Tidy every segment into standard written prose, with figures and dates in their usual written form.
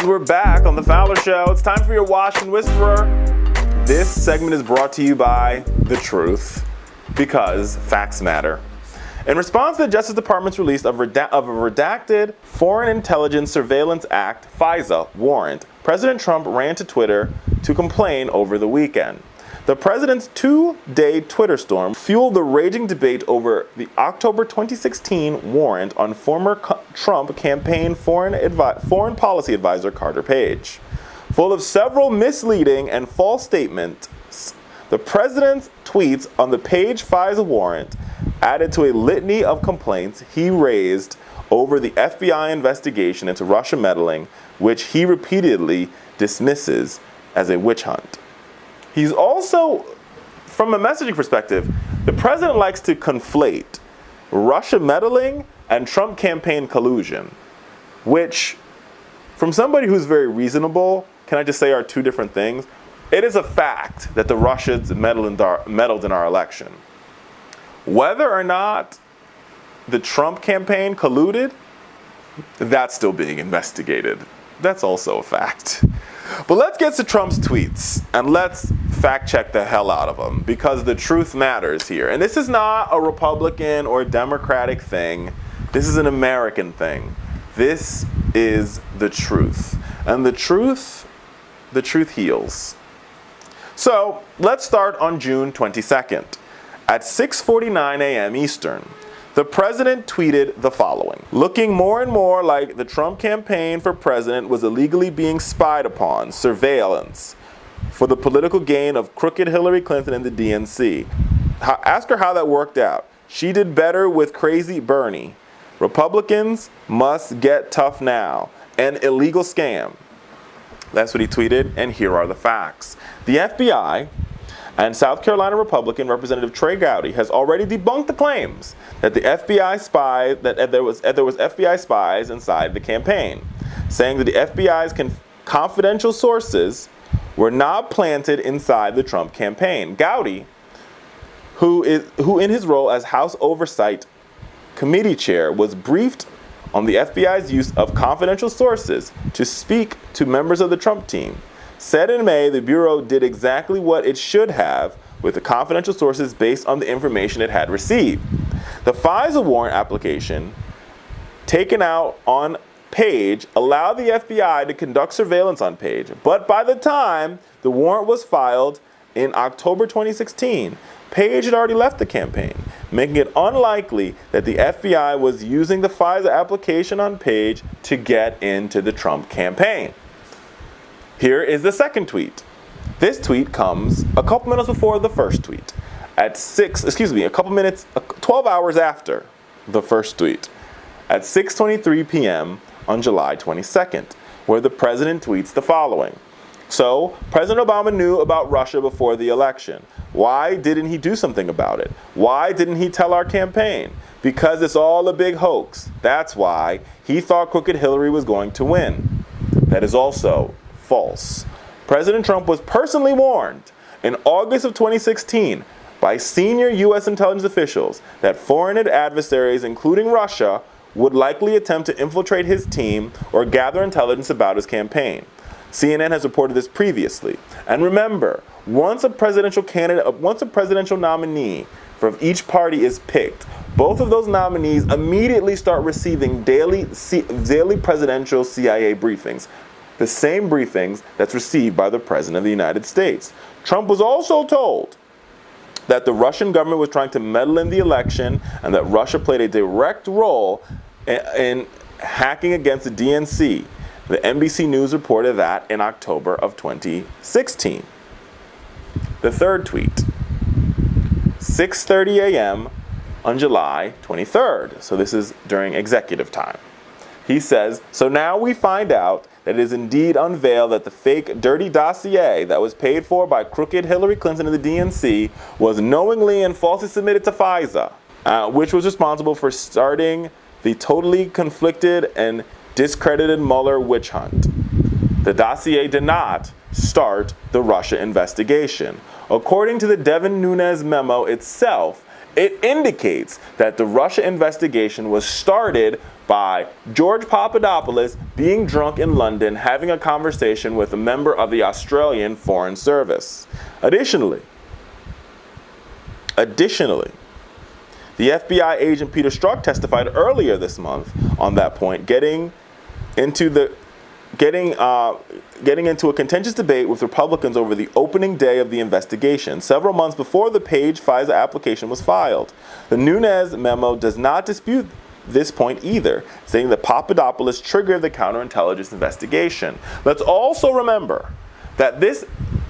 And we're back on the Fowler Show. It's time for your Washington Whisperer. This segment is brought to you by The Truth, because facts matter. In response to the Justice Department's release of a redacted Foreign Intelligence Surveillance Act, FISA, warrant, President Trump ran to Twitter to complain over the weekend. The president's two-day Twitter storm fueled the raging debate over the October 2016 warrant on former Trump campaign foreign policy advisor Carter Page. Full of several misleading and false statements, the president's tweets on the Page FISA warrant added to a litany of complaints he raised over the FBI investigation into Russia meddling, which he repeatedly dismisses as a witch hunt. He's also, from a messaging perspective, the president likes to conflate Russia meddling and Trump campaign collusion, which, from somebody who's very reasonable, can I just say are two different things? It is a fact that the Russians meddled in our election. Whether or not the Trump campaign colluded, that's still being investigated. That's also a fact. But let's get to Trump's tweets, and let's fact check the hell out of them, because the truth matters here. And this is not a Republican or Democratic thing. This is an American thing. This is the truth. And the truth heals. So let's start on June 22nd. At 6:49 a.m. Eastern, the president tweeted the following: "Looking more and more like the Trump campaign for president was illegally being spied upon, surveillance, for the political gain of crooked Hillary Clinton and the DNC. Ask her how that worked out. She did better with crazy Bernie. Republicans must get tough now. An illegal scam." That's what he tweeted, and here are the facts. The FBI and South Carolina Republican Representative Trey Gowdy has already debunked the claims that the FBI there was FBI spies inside the campaign, saying that the FBI's confidential sources were not planted inside the Trump campaign. Gowdy, who in his role as House Oversight Committee chair was briefed on the FBI's use of confidential sources to speak to members of the Trump team, said in May the Bureau did exactly what it should have with the confidential sources based on the information it had received. The FISA warrant application taken out on Page allowed the FBI to conduct surveillance on Page, but by the time the warrant was filed in October 2016, Page had already left the campaign, making it unlikely that the FBI was using the FISA application on Page to get into the Trump campaign. Here is the second tweet. This tweet comes a couple minutes before the first tweet. At 12 hours after the first tweet. At 6:23 p.m. on July 22nd, where the president tweets the following. So, President Obama knew about Russia before the election. Why didn't he do something about it? Why didn't he tell our campaign? Because it's all a big hoax. That's why he thought crooked Hillary was going to win. That is also false. President Trump was personally warned in August of 2016 by senior U.S. intelligence officials that foreign adversaries, including Russia, would likely attempt to infiltrate his team or gather intelligence about his campaign. CNN has reported this previously. And remember, once a presidential nominee from each party is picked, both of those nominees immediately start receiving daily presidential CIA briefings. The same briefings that's received by the President of the United States. Trump was also told that the Russian government was trying to meddle in the election and that Russia played a direct role in hacking against the DNC. The NBC News reported that in October of 2016. The third tweet, 6:30 a.m. on July 23rd. So this is during executive time. He says, "So now we find out that it is indeed unveiled that the fake dirty dossier that was paid for by crooked Hillary Clinton and the DNC was knowingly and falsely submitted to FISA, which was responsible for starting the totally conflicted and discredited Mueller witch hunt. The dossier did not start the Russia investigation. According to the Devin Nunes memo itself, It indicates that the Russia investigation was started by George Papadopoulos being drunk in London, having a conversation with a member of the Australian Foreign Service. Additionally, the FBI agent Peter Strzok testified earlier this month on that point, getting into a contentious debate with Republicans over the opening day of the investigation, several months before the Page FISA application was filed. The Nunes memo does not dispute this point either, saying that Papadopoulos triggered the counterintelligence investigation. Let's also remember that this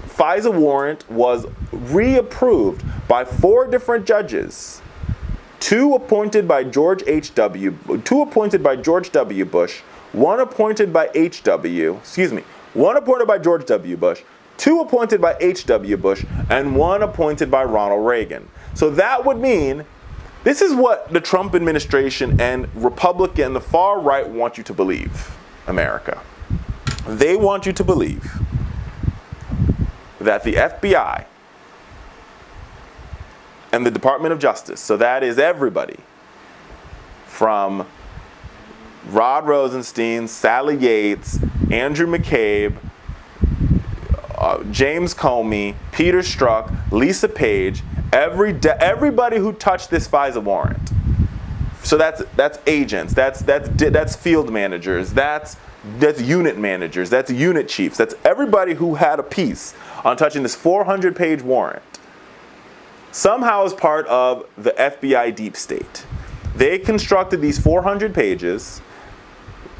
FISA warrant was reapproved by 4 different judges. Two appointed by George W. Bush, one appointed by George W. Bush, 2 appointed by H.W. Bush, and 1 appointed by Ronald Reagan. So that would mean this is what the Trump administration and Republican, the far right, want you to believe, America. They want you to believe that the FBI and the Department of Justice, so that is everybody from Rod Rosenstein, Sally Yates, Andrew McCabe, James Comey, Peter Strzok, Lisa Page, everybody who touched this FISA warrant. So that's agents, that's field managers, that's unit managers, that's unit chiefs, that's everybody who had a piece on touching this 400-page warrant. Somehow is part of the FBI deep state. They constructed these 400 pages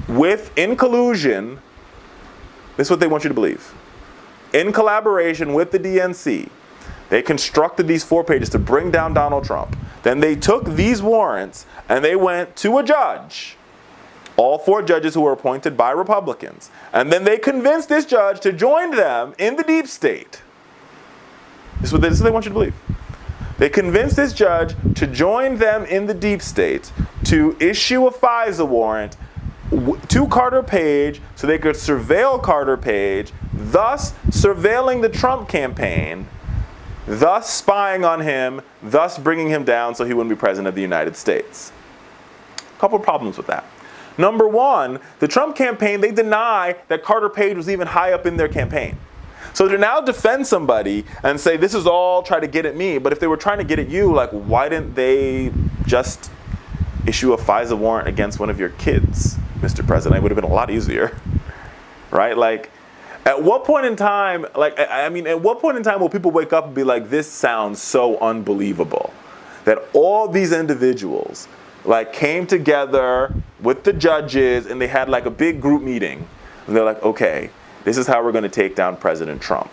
in collusion. This is what they want you to believe. In collaboration with the DNC, they constructed these 4 pages to bring down Donald Trump. Then they took these warrants and they went to a judge, all 4 judges who were appointed by Republicans. And then they convinced this judge to join them in the deep state. This is what they want you to believe. They convinced this judge to join them in the deep state to issue a FISA warrant to Carter Page so they could surveil Carter Page, thus surveilling the Trump campaign, thus spying on him, thus bringing him down so he wouldn't be president of the United States. A couple of problems with that. Number one, the Trump campaign, they deny that Carter Page was even high up in their campaign. So to now defend somebody and say this is all try to get at me, but if they were trying to get at you, like, why didn't they just issue a FISA warrant against one of your kids, Mr. President? It would have been a lot easier, right? Like, at what point in time, at what point in time will people wake up and be like, this sounds so unbelievable that all these individuals came together with the judges and they had a big group meeting and they're like, okay, this is how we're going to take down President Trump.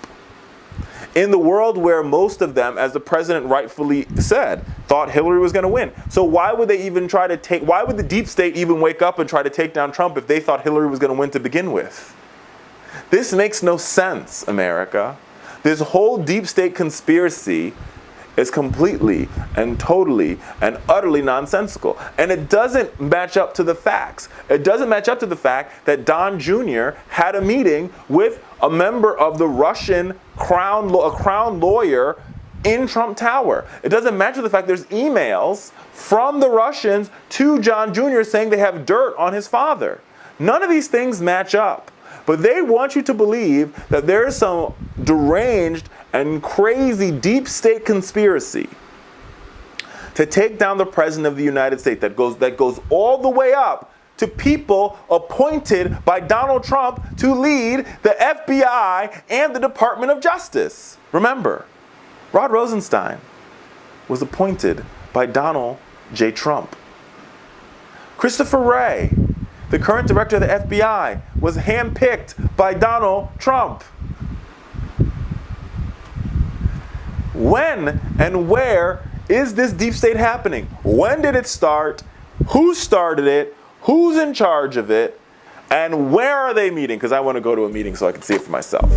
In the world where most of them, as the president rightfully said, thought Hillary was going to win. So why would they even why would the deep state even wake up and try to take down Trump if they thought Hillary was going to win to begin with? This makes no sense, America. This whole deep state conspiracy is completely and totally and utterly nonsensical. And it doesn't match up to the facts. It doesn't match up to the fact that Don Jr. had a meeting with a member of the Russian crown lawyer in Trump Tower. It doesn't match with the fact there's emails from the Russians to John Jr. saying they have dirt on his father. None of these things match up. But they want you to believe that there is some deranged and crazy deep state conspiracy to take down the President of the United States that goes all the way up to people appointed by Donald Trump to lead the FBI and the Department of Justice. Remember, Rod Rosenstein was appointed by Donald J. Trump. Christopher Wray, the current director of the FBI, was handpicked by Donald Trump. When and where is this deep state happening? When did it start? Who started it? Who's in charge of it? And where are they meeting? Because I want to go to a meeting so I can see it for myself.